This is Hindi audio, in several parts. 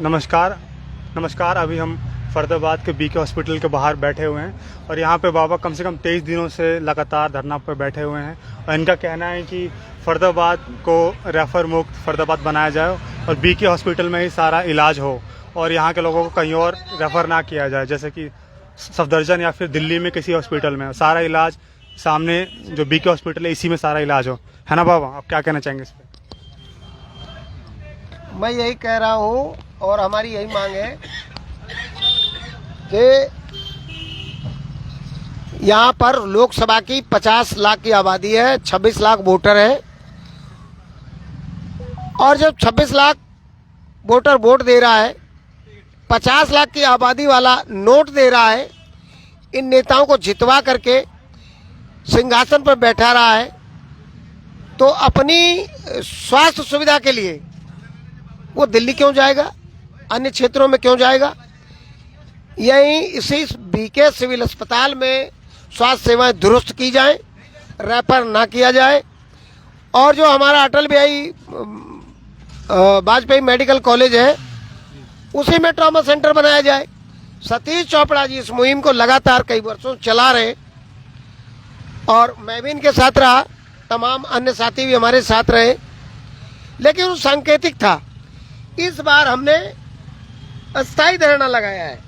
नमस्कार। नमस्कार। अभी हम फरीदाबाद के बीके हॉस्पिटल के बाहर बैठे हुए हैं और यहाँ पे बाबा कम से कम 23 दिनों से लगातार धरना पर बैठे हुए हैं और इनका कहना है कि फरीदाबाद को रेफर मुक्त फरीदाबाद बनाया जाए और बीके हॉस्पिटल में ही सारा इलाज हो और यहाँ के लोगों को कहीं और रेफ़र ना किया जाए, जैसे कि सफदरजंग या फिर दिल्ली में किसी हॉस्पिटल में। सारा इलाज सामने जो बीके हॉस्पिटल है इसी में सारा इलाज हो, है ना बाबा? आप क्या कहना चाहेंगे इस पर? मैं यही कह रहा हूँ और हमारी यही मांग है कि यहाँ पर लोकसभा की 50 लाख की आबादी है, 26 लाख वोटर है और जब 26 लाख वोटर वोट दे रहा है, 50 लाख की आबादी वाला नोट दे रहा है, इन नेताओं को जितवा करके सिंहासन पर बैठा रहा है, तो अपनी स्वास्थ्य सुविधा के लिए वो दिल्ली क्यों जाएगा, अन्य क्षेत्रों में क्यों जाएगा? यही इसी बीके सिविल अस्पताल में स्वास्थ्य सेवाएं दुरुस्त की जाएं, रेफर ना किया जाए और जो हमारा अटल बिहारी वाजपेयी मेडिकल कॉलेज है उसी में ट्रॉमा सेंटर बनाया जाए। सतीश चोपड़ा जी इस मुहिम को लगातार कई वर्षों चला रहे और मैं भी इनके साथ रहा, तमाम अन्य साथी भी हमारे साथ रहे, लेकिन वो सांकेतिक था। इस बार हमने अस्थायी धरना लगाया है।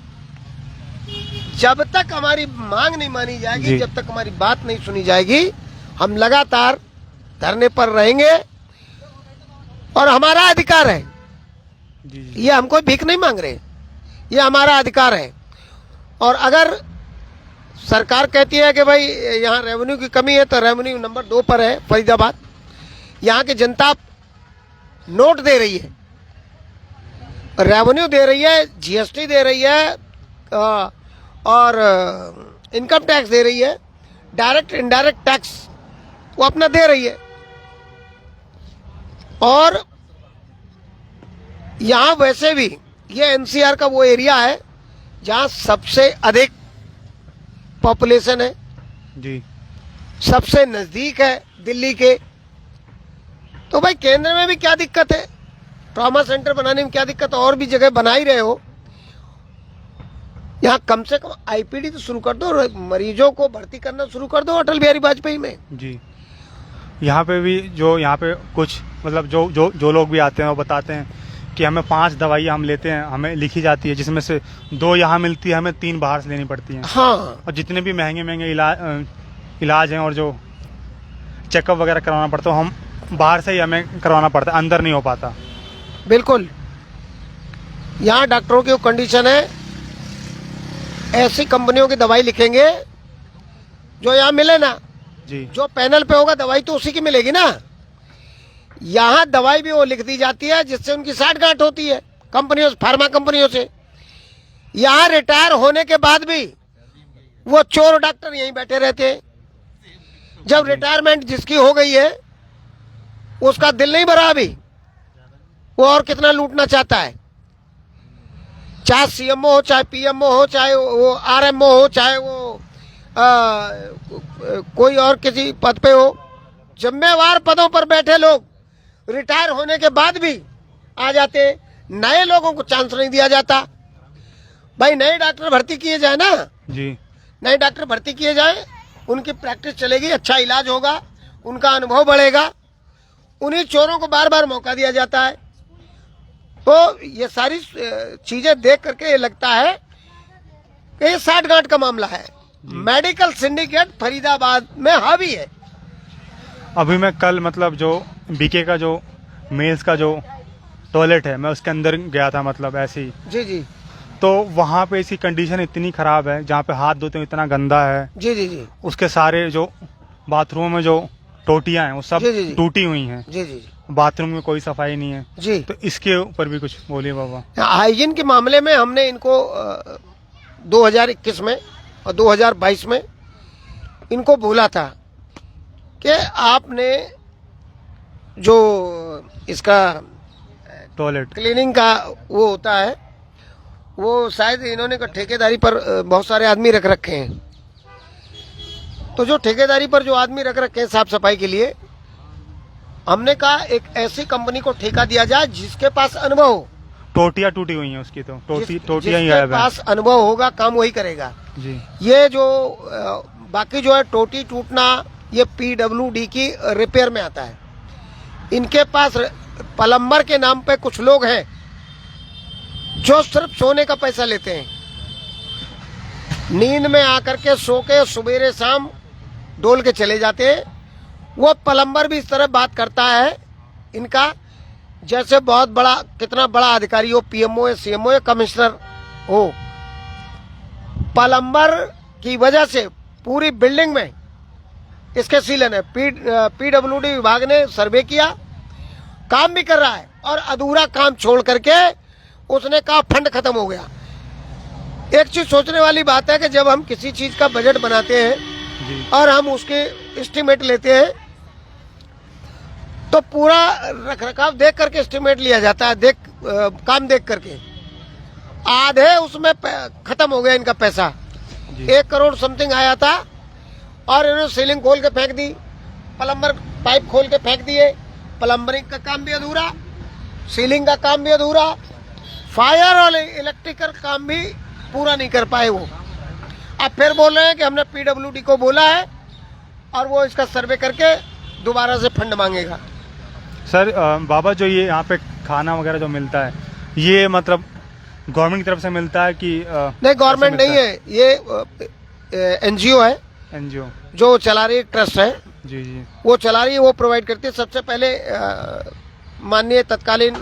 जब तक हमारी मांग नहीं मानी जाएगी, जब तक हमारी बात नहीं सुनी जाएगी, हम लगातार धरने पर रहेंगे और हमारा अधिकार है। ये हम कोई भीख नहीं मांग रहे, ये हमारा अधिकार है। और अगर सरकार कहती है कि भाई यहाँ रेवेन्यू की कमी है, तो रेवेन्यू नंबर 2 पर है फरीदाबाद। यहाँ की जनता नोट दे रही है, रेवेन्यू दे रही है, जीएसटी दे रही है और इनकम टैक्स दे रही है, डायरेक्ट इनडायरेक्ट टैक्स वो अपना दे रही है। और यहाँ वैसे भी ये एनसीआर का वो एरिया है जहाँ सबसे अधिक पॉपुलेशन है जी, सबसे नजदीक है दिल्ली के। तो भाई केंद्र में भी क्या दिक्कत है, ट्रॉमा सेंटर बनाने में क्या दिक्कत है? और भी जगह बना ही रहे हो, यहाँ कम से कम आईपीडी तो शुरू कर दो, मरीजों को भर्ती करना शुरू कर दो अटल बिहारी वाजपेयी में। जी, यहाँ पे भी जो यहाँ पे कुछ मतलब जो लोग भी आते हैं वो बताते हैं कि हमें 5 दवाइयाँ हम लेते हैं, हमें लिखी जाती है, जिसमें से 2 यहाँ मिलती है, हमें 3 बाहर से लेनी पड़ती हैं। हाँ, और जितने भी महंगे इलाज हैं और जो चेकअप वगैरह करवाना पड़ता है, हम बाहर से ही हमें करवाना पड़ता है, अंदर नहीं हो पाता। बिल्कुल। यहाँ डॉक्टरों की कंडीशन है, ऐसी कंपनियों की दवाई लिखेंगे जो यहाँ मिले ना जी। जो पैनल पे होगा दवाई तो उसी की मिलेगी ना। यहाँ दवाई भी वो लिख दी जाती है जिससे उनकी साठगांठ होती है कंपनियों से, फार्मा कंपनियों से। यहाँ रिटायर होने के बाद भी वो चोर डॉक्टर यहीं बैठे रहते हैं। जब रिटायरमेंट जिसकी हो गई है उसका दिल नहीं भरा अभी, वो और कितना लूटना चाहता है। चाहे सीएमओ हो, चाहे पीएमओ हो, चाहे वो आरएमओ हो, चाहे वो कोई और किसी पद पे हो, जिम्मेवार पदों पर बैठे लोग रिटायर होने के बाद भी आ जाते, नए लोगों को चांस नहीं दिया जाता। भाई नए डॉक्टर भर्ती किए जाए ना जी, नए डॉक्टर भर्ती किए जाए, उनकी प्रैक्टिस चलेगी, अच्छा इलाज होगा, उनका अनुभव बढ़ेगा। उन्हीं चोरों को बार बार मौका दिया जाता है। तो ये सारी चीजें देख करके ये लगता है कि ये साठगांठ का मामला है। मेडिकल सिंडिकेट फरीदाबाद में हावी है। अभी मैं कल मतलब जो बीके का जो मेल्स का जो टॉयलेट है, मैं उसके अंदर गया था, मतलब ऐसे ही जी जी, तो वहाँ पे इसकी कंडीशन इतनी खराब है, जहाँ पे हाथ धोते हैं इतना गंदा है जी जी जी। उसके सारे जो बाथरूम में जो टोटियां हैं वो सब टूटी हुई हैं जी जी। बाथरूम में कोई सफाई नहीं है जी। तो इसके ऊपर भी कुछ बोलिए बाबा। हाइजीन के मामले में हमने इनको 2021 में और 2022 में इनको बोला था कि आपने जो इसका टॉयलेट क्लीनिंग का वो होता है, वो शायद इन्होंने ठेकेदारी पर बहुत सारे आदमी रख रखे हैं। तो जो ठेकेदारी पर जो आदमी रख रखे हैं साफ सफाई के लिए, हमने कहा एक ऐसी कंपनी को ठेका दिया जाए जिसके पास अनुभव हो, टोटियां टूटी हुई हैं उसकी, तो टोटियां ही जिसके गायब है। पास अनुभव होगा काम वही करेगा जी ये जो बाकी जो है टोटी टूटना ये पीडब्ल्यूडी की रिपेयर में आता है। इनके पास प्लम्बर के नाम पे कुछ लोग हैं जो सिर्फ सोने का पैसा लेते हैं, नींद में आकर के सो के सवेरे शाम डोल के चले जाते हैं। वो प्लम्बर भी इस तरह बात करता है इनका जैसे बहुत बड़ा कितना बड़ा अधिकारी हो, पीएमओ या सीएमओ या कमिश्नर हो। प्लम्बर की वजह से पूरी बिल्डिंग में इसके सीलन है। पीडब्ल्यूडी विभाग ने सर्वे किया, काम भी कर रहा है और अधूरा काम छोड़ करके उसने कहा फंड खत्म हो गया। एक चीज सोचने वाली बात है कि जब हम किसी चीज का बजट बनाते हैं जी और हम उसके एस्टिमेट लेते हैं तो पूरा रखरखाव देख करके एस्टिमेट लिया जाता है, काम देख करके। आधे उसमें खत्म हो गया इनका पैसा। जी 1 करोड़ समथिंग आया था और इन्होंने सीलिंग खोल के फेंक दी, प्लम्बर पाइप खोल के फेंक दिए। प्लम्बरिंग का काम भी अधूरा, सीलिंग का काम भी अधूरा, फायर और इलेक्ट्रिकल काम भी पूरा नहीं कर पाए वो। अब फिर बोल रहे हैं कि हमने पीडब्ल्यूडी को बोला है और वो इसका सर्वे करके दोबारा से फंड मांगेगा। सर बाबा जो ये यहाँ पे खाना वगैरह जो मिलता है ये मतलब गवर्नमेंट की तरफ से मिलता है कि नहीं, गवर्नमेंट नहीं है, ये एनजीओ है, एनजीओ जो चला रही ट्रस्ट है, जी जी वो चला रही है, वो प्रोवाइड करती है। सबसे पहले माननीय तत्कालीन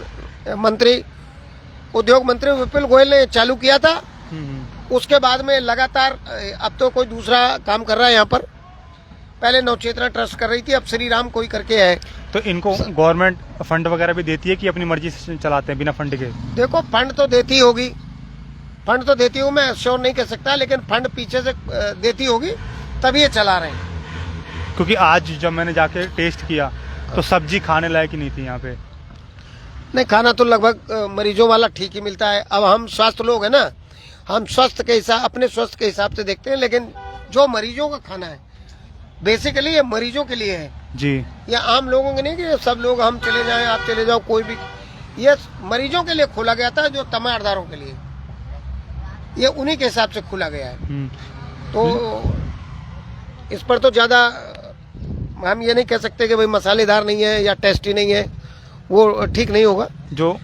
मंत्री उद्योग मंत्री विपुल गोयल ने चालू किया था। उसके बाद में लगातार अब तो कोई दूसरा काम कर रहा है यहाँ पर। पहले नवचेतना ट्रस्ट कर रही थी, अब श्री राम कोई करके है। तो इनको गवर्नमेंट फंड वगैरह भी देती है कि अपनी मर्जी से चलाते हैं बिना फंड के? देखो फंड तो देती होगी, फंड तो देती हूँ, मैं श्योर नहीं कह सकता, लेकिन फंड पीछे से देती होगी तभी ये चला रहे हैं। क्योंकि आज जब मैंने जाके टेस्ट किया तो सब्जी खाने लायक ही नहीं थी यहाँ पे। नहीं, खाना तो लगभग मरीजों वाला ठीक ही मिलता है। अब हम स्वस्थ लोग हैं ना, हम स्वस्थ के हिसाब अपने स्वस्थ के हिसाब से देखते हैं, लेकिन जो मरीजों का खाना है बेसिकली ये मरीजों के लिए है जी, ये आम लोगों के नहीं कि सब लोग हम चले जाएं आप चले जाओ, कोई भी। ये मरीजों के लिए खोला गया था, जो तमारदारों के लिए, ये उन्हीं के हिसाब से खोला गया है। तो इस पर तो ज्यादा हम ये नहीं कह सकते कि भाई मसालेदार नहीं है या टेस्टी नहीं है, वो ठीक नहीं होगा। जो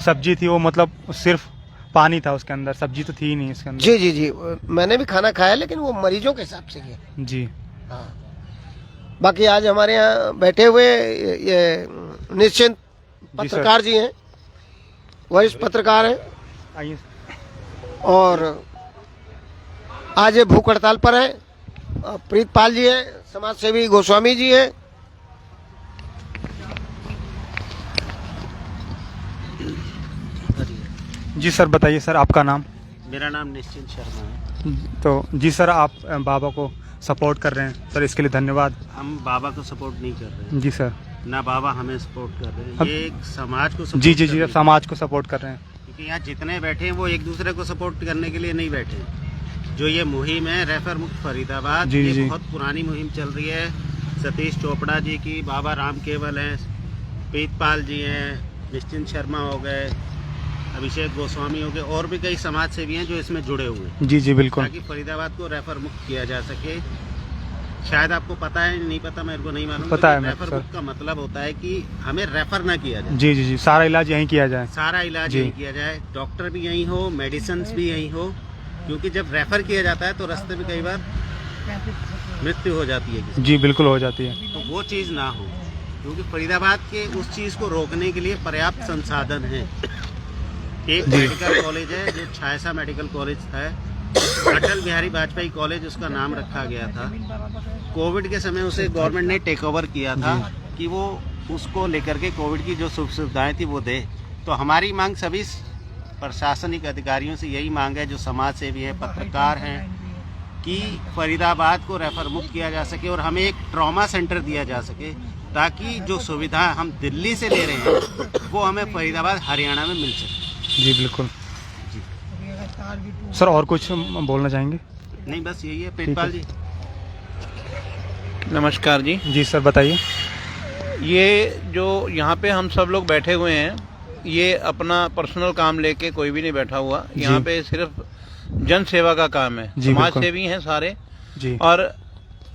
सब्जी थी वो मतलब सिर्फ पानी था उसके अंदर, सब्जी तो थी ही नहीं इसके अंदर। जी जी जी, मैंने भी खाना खाया, लेकिन वो मरीजों के हिसाब से किया। जी हाँ, बाकी आज हमारे यहाँ बैठे हुए ये निश्चिंत पत्रकार जी हैं, वरिष्ठ पत्रकार हैं, आइए। और आज ये भूख हड़ताल पर हैं। प्रीतपाल जी हैं, समाज सेवी गोस्वामी जी हैं। जी सर बताइए सर, आपका नाम? मेरा नाम निश्चिंत शर्मा है। तो जी सर, आप बाबा को सपोर्ट कर रहे हैं सर, इसके लिए धन्यवाद। हम बाबा को सपोर्ट नहीं कर रहे हैं, जी सर। ना बाबा हमें सपोर्ट कर रहे हैं, अब- ये एक समाज को सपोर्ट जी जी कर जी, रहे हैं। समाज को सपोर्ट कर रहे हैं। क्योंकि यहाँ जितने बैठे हैं वो एक दूसरे को सपोर्ट करने के लिए नहीं बैठे हैं। जो ये मुहिम है रेफर मुक्त फरीदाबाद, जी, ये जी। बहुत पुरानी मुहिम चल रही है। सतीश चोपड़ा जी की, बाबा राम केवल हैं, प्रीतपाल जी हैं, निश्चिंत शर्मा हो गए, अभिषेक गोस्वामी हो गए, और भी कई समाज सेवी हैं जो इसमें जुड़े हुए हैं, जी जी बिल्कुल। ताकि फरीदाबाद को रेफर मुक्त किया जा सके। शायद आपको पता है, नहीं पता मेरे को नहीं मालूम, पता है लेकिन मेरे को, रेफर सर। मुक्त का मतलब होता है कि हमें रेफर ना किया जाए, जी जी जी, सारा इलाज यहीं किया जाए। सारा इलाज जी। यहीं किया जाए, डॉक्टर भी यहीं हो, मेडिसिन भी यहीं हो। क्योंकि जब रेफर किया जाता है तो रास्ते में कई बार मृत्यु हो जाती है किसी जी बिल्कुल हो जाती है। की। तो वो चीज़ ना हो, क्योंकि फरीदाबाद के उस चीज़ को रोकने के लिए पर्याप्त संसाधन है। एक मेडिकल कॉलेज है जो छायसा मेडिकल कॉलेज था, अटल बिहारी वाजपेयी कॉलेज उसका नाम रखा गया था। कोविड के समय उसे गवर्नमेंट ने टेक ओवर किया था कि वो उसको लेकर के कोविड की जो सुख सुविधाएं थी वो दे। तो हमारी मांग सभी प्रशासनिक अधिकारियों से यही मांग है, जो समाज सेवी है, पत्रकार हैं, कि फरीदाबाद को रेफर मुक्त किया जा सके और हमें एक ट्रॉमा सेंटर दिया जा सके, ताकि जो सुविधा हम दिल्ली से ले रहे हैं वो हमें फरीदाबाद हरियाणा में मिल सके। जी बिल्कुल। सर और कुछ बोलना चाहेंगे? नहीं, बस यही है। प्रीतपाल जी। नमस्कार जी। जी सर बताइए। ये जो यहाँ पे हम सब लोग बैठे हुए हैं, ये अपना पर्सनल काम लेके कोई भी नहीं बैठा हुआ, यहाँ पे सिर्फ जन सेवा का काम है, समाज सेवी हैं सारे जी। और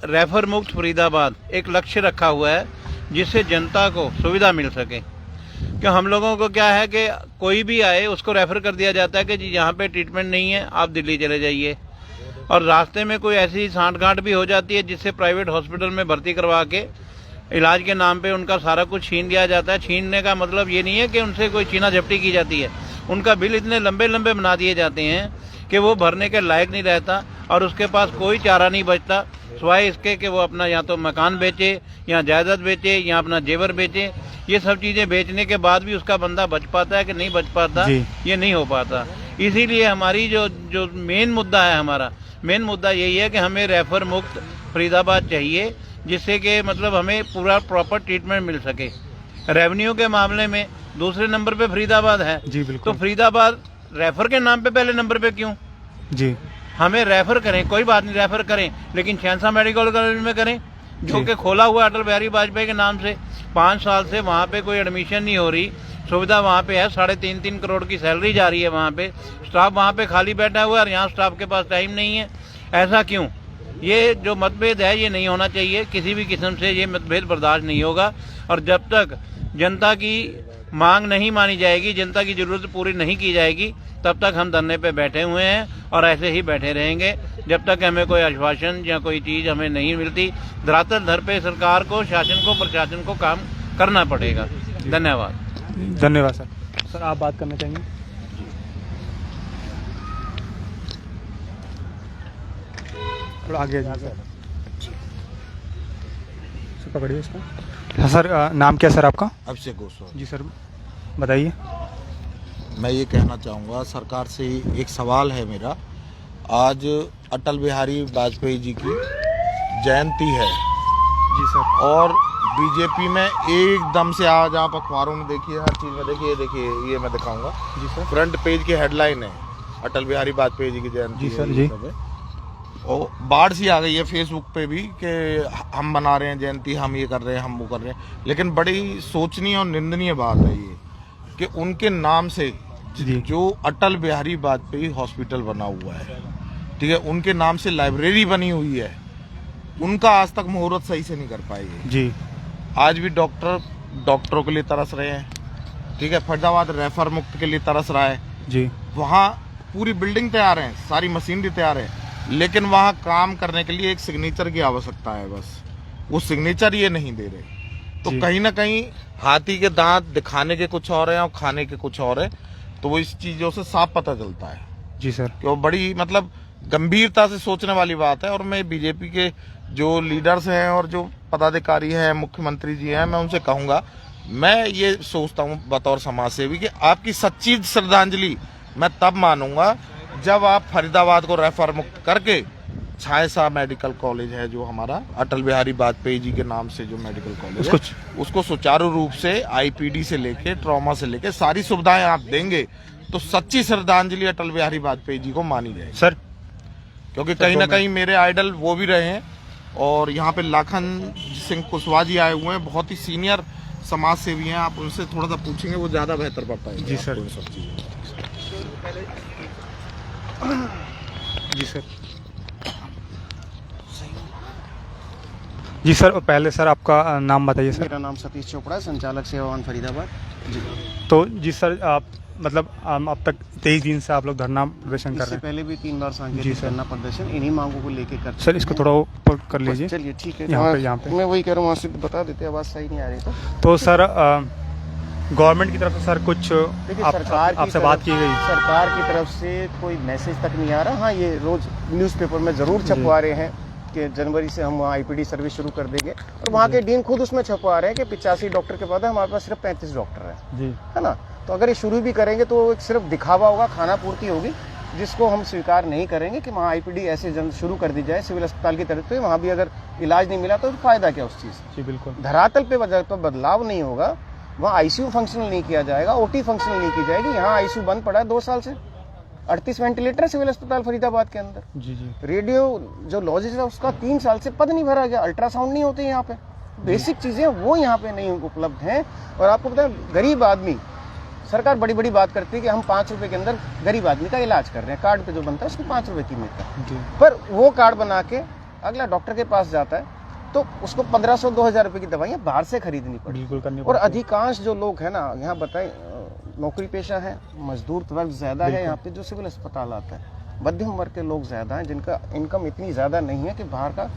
रेफर मुक्त फरीदाबाद एक लक्ष्य रखा हुआ है जिससे जनता को सुविधा मिल सके। क्यों हम लोगों को क्या है कि कोई भी आए उसको रेफर कर दिया जाता है कि जी यहाँ पे ट्रीटमेंट नहीं है, आप दिल्ली चले जाइए, और रास्ते में कोई ऐसी सांठगांठ भी हो जाती है जिससे प्राइवेट हॉस्पिटल में भर्ती करवा के इलाज के नाम पे उनका सारा कुछ छीन लिया जाता है। छीनने का मतलब ये नहीं है कि उनसे कोई छीना झपटी की जाती है, उनका बिल इतने लंबे लंबे बना दिए जाते हैं कि वो भरने के लायक नहीं रहता और उसके पास कोई चारा नहीं बचता सिवाय इसके कि वो अपना या तो मकान बेचे या जायदाद बेचे या अपना जेवर बेचे। ये सब चीज़ें बेचने के बाद भी उसका बंदा बच पाता है कि नहीं बच पाता, ये नहीं हो पाता। इसीलिए हमारी जो मेन मुद्दा है, हमारा मेन मुद्दा यही है कि हमें रेफर मुक्त फरीदाबाद चाहिए, जिससे कि मतलब हमें पूरा प्रॉपर ट्रीटमेंट मिल सके। रेवेन्यू के मामले में दूसरे नंबर पे फरीदाबाद है जी, बिल्कुल। तो फरीदाबाद रेफर के नाम पे पहले नंबर पे क्यों? जी, हमें रेफर करें, कोई बात नहीं रेफर करें, लेकिन शहंशाह मेडिकल कॉलेज में करें जो कि खोला हुआ अटल बिहारी वाजपेयी के नाम से। 5 साल से वहाँ पे कोई एडमिशन नहीं हो रही, सुविधा वहाँ पे है, 3.5 करोड़ की सैलरी जा रही है वहाँ पे, स्टाफ वहाँ पे खाली बैठा हुआ है और यहाँ स्टाफ के पास टाइम नहीं है। ऐसा क्यों? ये जो मतभेद है ये नहीं होना चाहिए, किसी भी किस्म से ये मतभेद बर्दाश्त नहीं होगा। और जब तक जनता की मांग नहीं मानी जाएगी, जनता की जरूरत पूरी नहीं की जाएगी, तब तक हम धरने पे बैठे हुए हैं और ऐसे ही बैठे रहेंगे जब तक हमें कोई आश्वासन या कोई चीज़ हमें नहीं मिलती। धरातल धर पे सरकार को, शासन को, प्रशासन को काम करना पड़ेगा। धन्यवाद। धन्यवाद सर। सर आप बात करना चाहेंगे? थोड़ा आगे जा सर, पकड़िए इसका। सर नाम क्या सर आपका? अभिषेक गोस्वामी। जी सर बताइए। मैं ये कहना चाहूँगा सरकार से एक सवाल है मेरा। आज अटल बिहारी वाजपेयी जी की जयंती है जी सर, और बीजेपी में एकदम से आज आप अखबारों में देखिए, हर चीज़ में देखिए, ये मैं दिखाऊंगा जी सर, फ्रंट पेज की हेडलाइन है अटल बिहारी वाजपेयी जी की जयंती जी सर है, जी। और बाढ़ सी आ गई है फेसबुक पे भी कि हम मना रहे हैं जयंती, हम ये कर रहे हैं, हम वो कर रहे हैं। लेकिन बड़ी सोचनीय और निंदनीय बात है ये कि उनके नाम से जो अटल बिहारी वाजपेयी हॉस्पिटल बना हुआ है, ठीक है, उनके नाम से लाइब्रेरी बनी हुई है, उनका आज तक मुहूर्त सही से नहीं कर पाए जी। आज भी डॉक्टरों के लिए तरस रहे हैं, ठीक है, फरीदाबाद रेफर मुक्त के लिए तरस रहा है जी। वहाँ पूरी बिल्डिंग तैयार है, सारी मशीनरी तैयार है, लेकिन वहाँ काम करने के लिए एक सिग्नेचर की आवश्यकता है, बस वो सिग्नेचर ये नहीं दे रहे। तो कहीं ना कहीं हाथी के दांत दिखाने के कुछ और हैं और खाने के कुछ और है, तो वो इस चीजों से साफ पता चलता है जी सर कि वो बड़ी मतलब गंभीरता से सोचने वाली बात है। और मैं बीजेपी के जो लीडर्स हैं और जो पदाधिकारी हैं, मुख्यमंत्री जी हैं, मैं उनसे कहूंगा, मैं ये सोचता हूं बतौर समाज सेवी कि आपकी सच्ची श्रद्धांजलि मैं तब मानूंगा जब आप फरीदाबाद को रेफर मुक्त करके छायसा मेडिकल कॉलेज है जो हमारा अटल बिहारी वाजपेयी जी के नाम से जो मेडिकल कॉलेज है, उसको सुचारू रूप से आईपीडी से लेके ट्रॉमा से लेके सारी सुविधाएं आप देंगे तो सच्ची श्रद्धांजलि अटल बिहारी वाजपेयी जी को मानी जाएगी सर। क्योंकि कहीं ना कहीं मेरे आइडल वो भी रहे हैं और यहाँ पे लाखन सिंह कुशवाहा जी आए हुए हैं, बहुत ही सीनियर समाज सेवी हैं, आप उनसे थोड़ा सा पूछेंगे वो ज्यादा बेहतर पड़ता है जी सर। सब चीजें। जी सर। जी सर, पहले सर आपका नाम बताइए सर। मेरा नाम सतीश चोपड़ा, संचालक सेवावान फरीदाबाद जी। तो जी सर, आप मतलब अब तक 23 दिन से आप लोग धरना प्रदर्शन कर रहे इससे हैं। पहले भी 3 बार जी सांकेतिक सर। धरना प्रदर्शन इन्हीं मांगों को लेके कर सर इसको थोड़ा ऊपर कर लीजिए। चलिए ठीक है, यहाँ पे मैं वही कह रहा हूँ, वहाँ से बता देते, आवाज़ सही नहीं आ रही तो सर गवर्नमेंट की तरफ से सर कुछ देखिए, सरकार आपसे बात की गई? सरकार की तरफ से कोई मैसेज तक नहीं आ रहा। हाँ, ये रोज न्यूज़पेपर में ज़रूर छपवा रहे हैं कि जनवरी से हम वहाँ आईपीडी सर्विस शुरू कर देंगे, और वहाँ के डीन खुद उसमें छपवा रहे हैं कि 85 डॉक्टर के पद है, हमारे पास सिर्फ 35 डॉक्टर हैं जी, है ना। तो अगर ये शुरू भी करेंगे तो एक सिर्फ दिखावा होगा, खाना पूर्ति होगी, जिसको हम स्वीकार नहीं करेंगे कि वहाँ आईपीडी ऐसे जन शुरू कर दी जाए सिविल अस्पताल की तरफ से। वहाँ भी अगर इलाज नहीं मिला तो फायदा क्या उस चीज़? जी बिल्कुल। धरातल पे तो बदलाव नहीं होगा, वहाँ आईसीयू फंक्शनल नहीं किया जाएगा, ओटी फंक्शनल नहीं की जाएगी। यहाँ आईसीयू बंद पड़ा है 2 साल से, 38 वेंटिलेटर है सिविल अस्पताल फरीदाबाद के अंदर। जी जी। रेडियो जो लॉजिस्ट है उसका 3 साल से पद नहीं भरा गया, अल्ट्रासाउंड नहीं होते यहाँ पे, बेसिक चीज़ें वो यहाँ पे नहीं उपलब्ध हैं। और आपको पता है, गरीब आदमी सरकार बड़ी बड़ी बात करती है कि हम 5 रुपए के अंदर गरीब आदमी का इलाज कर रहे हैं, कार्ड पे जो बनता है उसको 5 रुपए कीमत का, पर वो कार्ड बना के अगला डॉक्टर के पास जाता है तो उसको 1500-2000 रुपए की दवाइयाँ बाहर से खरीदनी पड़ती बिल्कुल करनी और पड़ती है। अधिकांश जो लोग हैं ना यहाँ बताए नौकरी पेशा है, मजदूर वर्ग ज्यादा है यहाँ पे जो सिविल अस्पताल आता है, मध्यम वर्ग के लोग ज्यादा हैं जिनका इनकम इतनी ज्यादा नहीं है कि बाहर का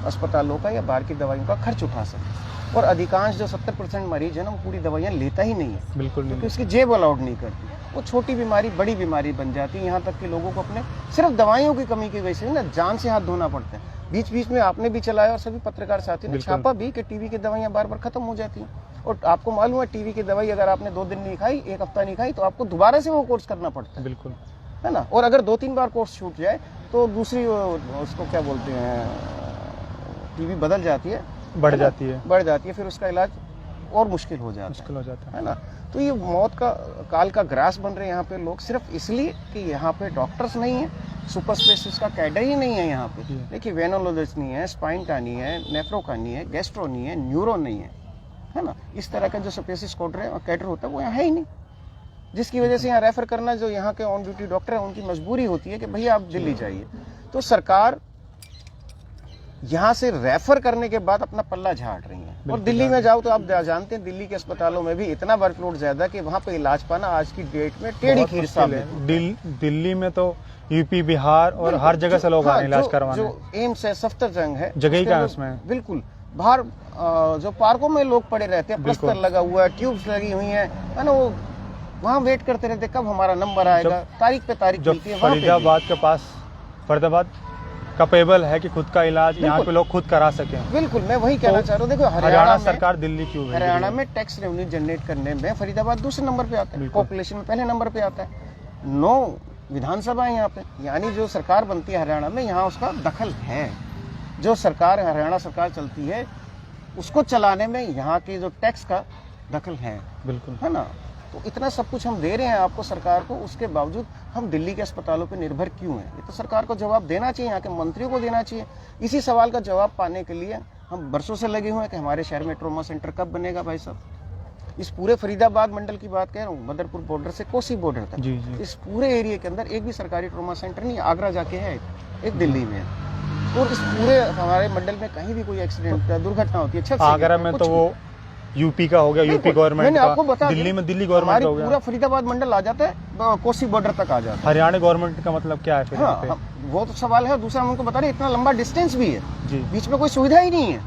अस्पतालों का या बाहर की दवाइयों का खर्च उठा सके, और अधिकांश जो 70% मरीज है ना वो पूरी दवाइयाँ लेता ही नहीं है, बिल्कुल नहीं। क्योंकि उसकी जेब अलाउड नहीं करती, वो छोटी बीमारी बड़ी बीमारी बन जाती है। यहाँ तक कि लोगों को अपने सिर्फ दवाइयों की कमी की वजह से ना जान से हाथ धोना पड़ता है। बीच बीच में आपने भी चलाया और सभी पत्रकार साथियों ने बिल्कुल। छापा भी कि टीवी की दवाइयाँ बार बार खत्म हो जाती हैं, और आपको मालूम है टीवी की दवाई अगर आपने 2 दिन नहीं खाई, 1 हफ्ता नहीं खाई, तो आपको दोबारा से वो कोर्स करना पड़ता है, बिल्कुल है ना। और अगर 2-3 बार कोर्स छूट जाए तो दूसरी उसको क्या बोलते हैं, टीवी बदल जाती है, बढ़ जाती है, बढ़ जाती है, फिर उसका इलाज और मुश्किल हो जाता मुश्किल हो जाता है। है ना। तो ये मौत का काल का ग्रास बन रहे हैं यहाँ पे लोग, सिर्फ इसलिए कि यहाँ पे डॉक्टर्स नहीं है, सुपर स्पेशलिस्ट का कैडर ही नहीं है यहाँ पे। देखिए वेनोलॉजिस्ट नहीं है, स्पाइन का नहीं है, नेफ्रो का नहीं है, गैस्ट्रो नहीं है, न्यूरो नहीं है ना। इस तरह का जो स्पेशलिस्ट कैडर होता है वो यहाँ है ही नहीं, जिसकी वजह से यहाँ रेफर करना जो यहाँ के ऑन ड्यूटी डॉक्टर है उनकी मजबूरी होती है कि भैया आप दिल्ली जाइए। तो सरकार यहाँ से रेफर करने के बाद अपना पल्ला झाड़ रही है, और दिल्ली में जाओ तो आप जानते हैं दिल्ली के अस्पतालों में भी इतना वर्कलोड ज्यादा कि वहाँ पे इलाज पाना आज की डेट में टेढ़ी खीर साबित है। दिल्ली में तो यूपी, बिहार और हर जगह से लोग आ रहे हैं इलाज करवाने। जो एम्स है, सफदरजंग है, जगह ही उसके कहाँ है जो- उसमें? बिल्कुल बाहर जो पार्कों में लोग पड़े रहते हैं, प्लस्तर लगा हुआ है, ट्यूब्स लगी हुई है ना, वो वहाँ वेट करते रहते कब हमारा नंबर आएगा, तारीख पे तारीख जो मिलती है। वहाँ पे भी। फरीदाबाद के पास, फरीदाबाद कैपेबल है कि खुद का इलाज यहाँ पे लोग खुद करा सकें। बिल्कुल, मैं वही कहना चाह रहा हूँ। देखो हरियाणा में- सरकार दिल्ली क्यों भेज रही है? हरियाणा में टैक्स रेवेन्यू जनरेट करने में फरीदाबाद दूसरे नंबर पे आता है, बिल्कुल। पॉपुलेशन में पहले नंबर पे आता है। 9 विधानसभा है यहाँ पे, यानी जो सरकार बनती है हरियाणा में यहाँ उसका दखल है। जो सरकार हरियाणा सरकार चलती है उसको चलाने में यहाँ की जो टैक्स का दखल है, बिल्कुल है ना। तो इतना सब कुछ हम दे रहे हैं आपको सरकार को, उसके बावजूद हम दिल्ली के अस्पतालों पे निर्भर क्यों हैं? ये तो सरकार को जवाब देना चाहिए, यहाँ के मंत्रियों को देना चाहिए। इसी सवाल का जवाब पाने के लिए हम बरसों से लगे हुए हैं कि हमारे शहर में ट्रॉमा सेंटर कब बनेगा भाई साहब। इस पूरे फरीदाबाद मंडल की बात कह रहा हूँ, बदरपुर बॉर्डर से कोसी बॉर्डर तक, जी जी। इस पूरे एरिया के अंदर एक भी सरकारी ट्रॉमा सेंटर नहीं। आगरा जाके है, एक दिल्ली में है, और इस पूरे हमारे मंडल में कहीं भी कोई एक्सीडेंट दुर्घटना होती है, छत से आगरा गिरता है, में कुछ तो वो यूपी का हो गया, यूपी बिल्कुल। गवर्नमेंट मैंने आपको का, बता दिल्ली दिया, में दिल्ली गवर्नमेंट हमारी का हो गया। पूरा फरीदाबाद मंडल आ जाता है, कोसी बॉर्डर तक आ जाता है। हरियाणा गवर्नमेंट का मतलब क्या है फिर यहाँ पे? हाँ, वो तो सवाल है। दूसरा हम उनको बता रहे इतना लंबा डिस्टेंस भी है, जी बीच में कोई सुविधा ही नहीं है।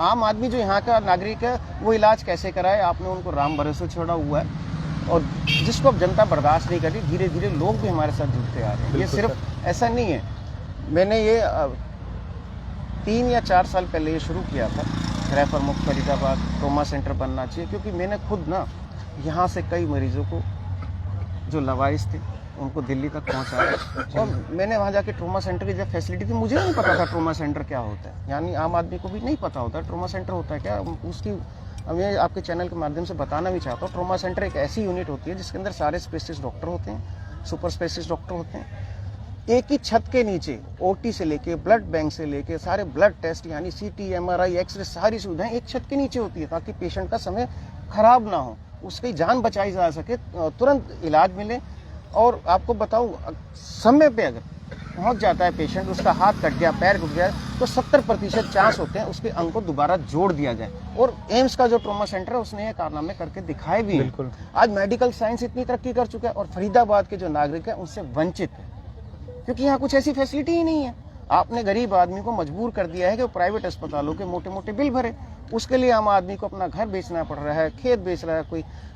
आम आदमी जो यहाँ का नागरिक है वो इलाज कैसे कराए? आपने उनको राम भरोसे छोड़ा हुआ है, और जिसको अब जनता बर्दाश्त नहीं कर रही, धीरे धीरे लोग भी हमारे साथ जुड़ते आ रहे हैं। ये बिल्कुल सिर्फ ऐसा नहीं है, मैंने ये 3 या 4 साल पहले ये शुरू किया था, रेफर मुक्त फरीदाबाद ट्रॉमा सेंटर बनना चाहिए, क्योंकि मैंने खुद ना यहाँ से कई मरीजों को जो लवारिस थे उनको दिल्ली तक पहुँचाया, और मैंने वहाँ जाके ट्रॉमा सेंटर की जब फैसिलिटी थी, मुझे नहीं पता था ट्रॉमा सेंटर क्या होता है, यानी आम आदमी को भी नहीं पता होता ट्रॉमा सेंटर होता है क्या। उसकी मैं आपके चैनल के माध्यम से बताना भी चाहता हूँ। ट्रॉमा सेंटर एक ऐसी यूनिट होती है जिसके अंदर सारे स्पेशलिस्ट डॉक्टर होते हैं, सुपर स्पेशलिस्ट डॉक्टर होते हैं। एक ही छत के नीचे ओटी से लेके ब्लड बैंक से लेके सारे ब्लड टेस्ट यानी सीटी, एमआरआई, एक्सरे, सारी सुविधाएं एक छत के नीचे होती है, ताकि पेशेंट का समय खराब ना हो, उसकी जान बचाई जा सके, तुरंत इलाज मिले। और आपको बताऊं, समय पे अगर पहुंच जाता है पेशेंट, उसका हाथ कट गया, पैर टूट गया, तो 70% चांस होते हैं उसके अंग को दोबारा जोड़ दिया जाए। और एम्स का जो ट्रॉमा सेंटर है उसने ये कारनामे करके दिखाए भी हैं। बिल्कुल। आज मेडिकल साइंस इतनी तरक्की कर चुका है, और फरीदाबाद के जो नागरिक हैं उनसे वंचित है, क्योंकि यहाँ कुछ ऐसी फैसिलिटी ही नहीं है। आपने गरीब आदमी को मजबूर कर दिया है कि वो प्राइवेट अस्पतालों के मोटे मोटे बिल भरे। उसके लिए आम आदमी को अपना घर बेचना पड़ रहा है, खेत बेच रहा है,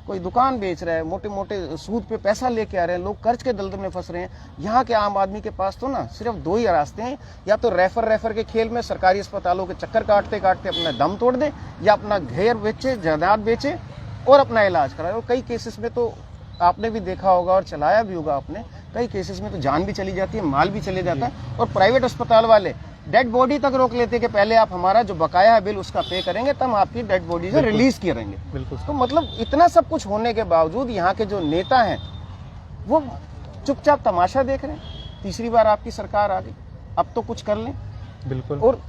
कोई दुकान बेच रहा है, मोटे मोटे सूद पे पैसा लेके आ रहे हैं लोग, कर्ज के दलदल में फंस रहे हैं। यहाँ के आम आदमी के पास तो ना सिर्फ 2 ही रास्ते हैं, या तो रेफर के खेल में सरकारी अस्पतालों के चक्कर काटते काटते अपना दम तोड़ दे, या अपना घेर बेचे, जायदाद बेचे और अपना इलाज कराए। और कई केसेस में तो आपने भी देखा होगा और चलाया भी होगा आपने, कई केसेस में तो जान भी चली जाती है, माल भी चले जाता है। और प्राइवेट अस्पताल वाले डेड बॉडी तक रोक लेते कि पहले आप हमारा जो बकाया है बिल उसका पे करेंगे, तब आपकी डेड बॉडी से रिलीज करेंगे। बिल्कुल। तो मतलब इतना सब कुछ होने के बावजूद यहाँ के जो नेता हैं वो चुपचाप तमाशा देख रहे हैं। तीसरी बार आपकी सरकार आ गई, अब तो कुछ कर लें। बिल्कुल। और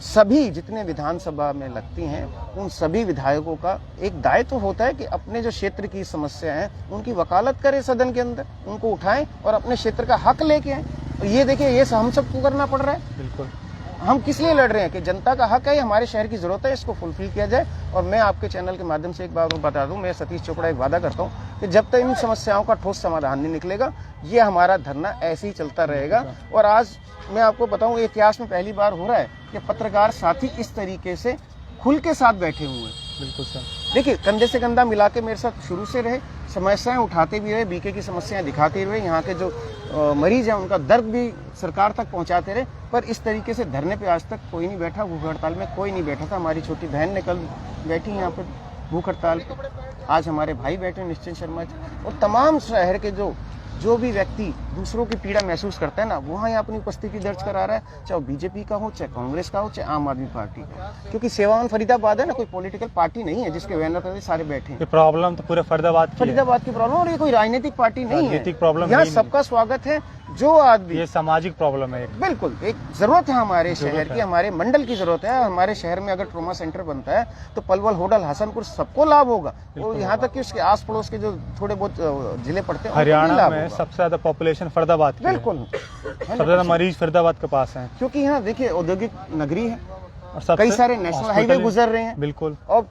सभी जितने विधानसभा में लगती हैं उन सभी विधायकों का एक दायित्व होता है कि अपने जो क्षेत्र की समस्या है उनकी वकालत करें सदन के अंदर, उनको उठाएं और अपने क्षेत्र का हक लेके आए। और ये देखिए, ये हम सबको करना पड़ रहा है। बिल्कुल। हम किस लिए लड़ रहे हैं कि जनता का हक है, हमारे शहर की जरूरत है, इसको फुलफिल किया जाए। और मैं आपके चैनल के माध्यम से एक बात बता दूं, मैं सतीश चोपड़ा एक वादा करता हूं कि जब तक इन समस्याओं का ठोस समाधान नहीं निकलेगा, ये हमारा धरना ऐसे ही चलता रहेगा। और आज मैं आपको बताऊं, इतिहास में पहली बार हो रहा है कि पत्रकार साथी इस तरीके से खुल के साथ बैठे हुए हैं। बिल्कुल सर। देखिए, कंधे से कंधा मिला के मेरे साथ शुरू से रहे, समस्याएं उठाते भी रहे, बीके की समस्याएं दिखाते रहे, यहाँ के जो मरीज हैं उनका दर्द भी सरकार तक पहुंचाते रहे। पर इस तरीके से धरने पे आज तक कोई नहीं बैठा, भूख हड़ताल में कोई नहीं बैठा था। हमारी छोटी बहन ने कल बैठी यहाँ पर भूख हड़ताल पे, आज हमारे भाई बैठे निश्चिंत शर्मा जी, और तमाम शहर के जो भी व्यक्ति दूसरों की पीड़ा महसूस करता है ना, वहाँ यहाँ अपनी उपस्थिति दर्ज करा रहा है, चाहे बीजेपी का हो, चाहे कांग्रेस का हो, चाहे आम आदमी पार्टी का। क्योंकि सेवावन फरीदाबाद है ना, कोई पॉलिटिकल पार्टी नहीं है जिसके बैनर पर सारे बैठे हैं। ये प्रॉब्लम तो पूरे फरीदाबाद की प्रॉब्लम, और ये कोई राजनीतिक पार्टी नहीं है, राजनीतिक प्रॉब्लम यहाँ नहीं। सबका स्वागत है। जो आदमी, ये सामाजिक प्रॉब्लम है। बिल्कुल एक जरूरत है हमारे शहर की, हमारे मंडल की जरूरत है। हमारे शहर में अगर ट्रॉमा सेंटर बनता है तो पलवल, होडल, हसनपुर सबको लाभ होगा, और यहाँ तक कि उसके आस पड़ोस के जो थोड़े बहुत जिले पड़ते हैं हरियाणा में सबसे ज्यादा पॉपुलेशन फरीदाबाद की है। बिल्कुल, सबसे ज्यादा मरीज फरीदाबाद के पास हैं। क्योंकि यहाँ देखिए औद्योगिक नगरी है और कई सारे नेशनल हाईवे गुजर रहे हैं। बिल्कुल। और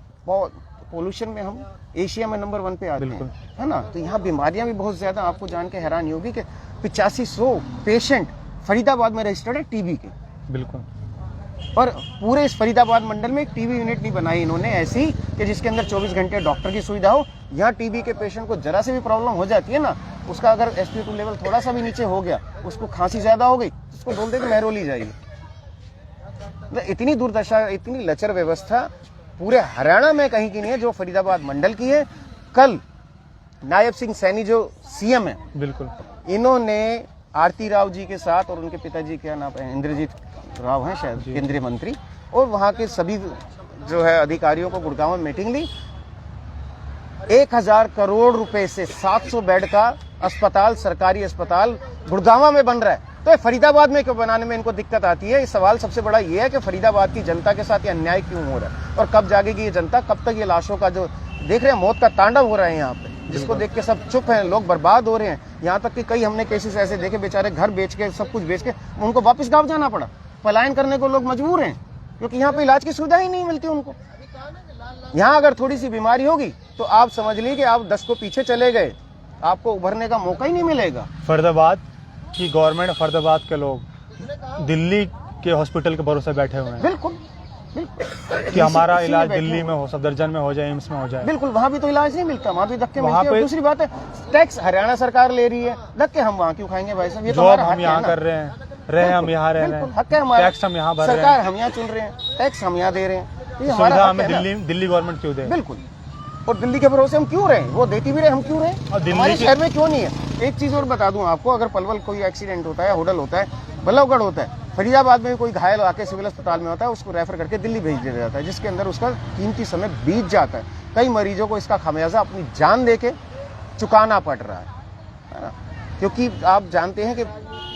पोल्यूशन में हम एशिया में नंबर 1 पे आते हैं, है ना। तो यहाँ बीमारियां भी बहुत ज्यादा, आपको जान के हैरानी होगी कि 8500 पेशेंट फरीदाबाद में रजिस्टर्ड है टीबी के। बिल्कुल। और पूरे इस फरीदाबाद मंडल में एक टीबी यूनिट नहीं बनाई इन्होंने ऐसी कि जिसके अंदर 24 घंटे डॉक्टर की सुविधा हो। यहाँ टीबी के पेशेंट को जरा से भी प्रॉब्लम हो जाती है ना, उसका अगर spo2 लेवल थोड़ा सा भी नीचे हो गया, उसको खांसी ज्यादा हो गई, उसको बोल दे कि महरौली जाइए। इतनी दुर्दशा, इतनी लचर व्यवस्था पूरे हरियाणा में कहीं की नहीं है जो फरीदाबाद मंडल की है। कल नायब सिंह सैनी जो सीएम है, बिल्कुल, इन्होंने आरती राव जी के साथ, और उनके पिताजी क्या नाम है, इंद्रजीत राव हैं शायद, केंद्रीय मंत्री, और वहां के सभी जो है अधिकारियों को गुड़गांव में मीटिंग ली। 1000 करोड़ रुपए से 700 बेड का अस्पताल, सरकारी अस्पताल गुड़गांव में बन रहा है। तो फरीदाबाद में क्यों बनाने में इनको दिक्कत आती है? इस सवाल सबसे बड़ा ये है कि फरीदाबाद की जनता के साथ ये अन्याय क्यों हो रहा है, और कब जागेगी ये जनता, कब तक ये लाशों का जो देख रहे हैं मौत का तांडव हो रहा है यहाँ पे, जिसको देख के सब चुप हैं, लोग बर्बाद हो रहे हैं। यहाँ तक कि कई हमने केसेस ऐसे देखे, बेचारे घर बेच के, सब कुछ बेच के उनको वापस गाँव जाना पड़ा, पलायन करने को लोग मजबूर हैं, क्योंकि यहाँ पे इलाज की सुविधा ही नहीं मिलती उनको। यहाँ अगर थोड़ी सी बीमारी होगी तो आप समझ लीजिए कि आप 10 को पीछे चले गए, आपको उभरने का मौका ही नहीं मिलेगा। फरीदाबाद की गवर्नमेंट, फरीदाबाद के लोग दिल्ली के हॉस्पिटल के भरोसे बैठे हुए हैं। बिल्कुल, कि हमारा इलाज दिल्ली में हो, सफदरजंग में हो जाए, एम्स में हो जाए। बिल्कुल, वहाँ भी तो इलाज नहीं मिलता, वहाँ भी धक्के मिलते हैं। और दूसरी बात है, टैक्स हरियाणा सरकार ले रही है, धक्के हम वहाँ क्यों खाएंगे भाई साहब? ये तो जॉब हमारा हम हक यहाँ है ना। कर रहे हैं, रहे हम यहाँ रह रहे हैं, हक है हमारा, टैक्स हम यहाँ भर रहे हैं, सरकार हम यहाँ चुन रहे हैं, टैक्स हम यहाँ दे रहे हैं, ये हमारा सुविधा हक हमें है ना। दिल्ली गवर्नमेंट क्यों दे? बिल्कुल, और दिल्ली के भरोसे हम क्यों रहे? वो देती भी रहे, हम क्यों रहे? हमारे शहर में क्यों नहीं है? एक चीज और बता दूं आपको, अगर पलवल कोई एक्सीडेंट होता है, होडल होता है, बल्लभगढ़ होता है, फरीदाबाद में कोई घायल आके सिविल अस्पताल में होता है, उसको रेफर करके दिल्ली भेज दिया जाता है, जिसके अंदर उसका कीमती समय बीत जाता है। कई मरीजों को इसका खामियाजा अपनी जान देके चुकाना पड़ रहा है ना। क्योंकि आप जानते हैं कि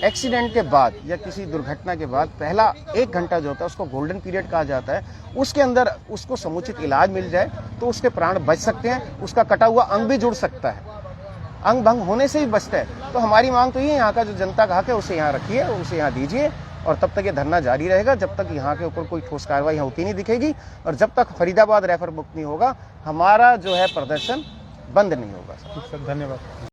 एक्सीडेंट के बाद या किसी दुर्घटना के बाद पहला 1 घंटा जो होता है उसको गोल्डन पीरियड कहा जाता है। उसके अंदर उसको समुचित इलाज मिल जाए तो उसके प्राण बच सकते हैं, उसका कटा हुआ अंग भी जुड़ सकता है, अंग भंग होने से ही बचता है। तो हमारी मांग तो ये, यहाँ का जो जनता का हक है उसे यहाँ रखिए, उसे यहाँ दीजिए, और तब तक ये धरना जारी रहेगा जब तक यहाँ के ऊपर कोई ठोस कार्रवाई होती नहीं दिखेगी, और जब तक फरीदाबाद रेफर मुक्त नहीं होगा, हमारा जो है प्रदर्शन बंद नहीं होगा। धन्यवाद।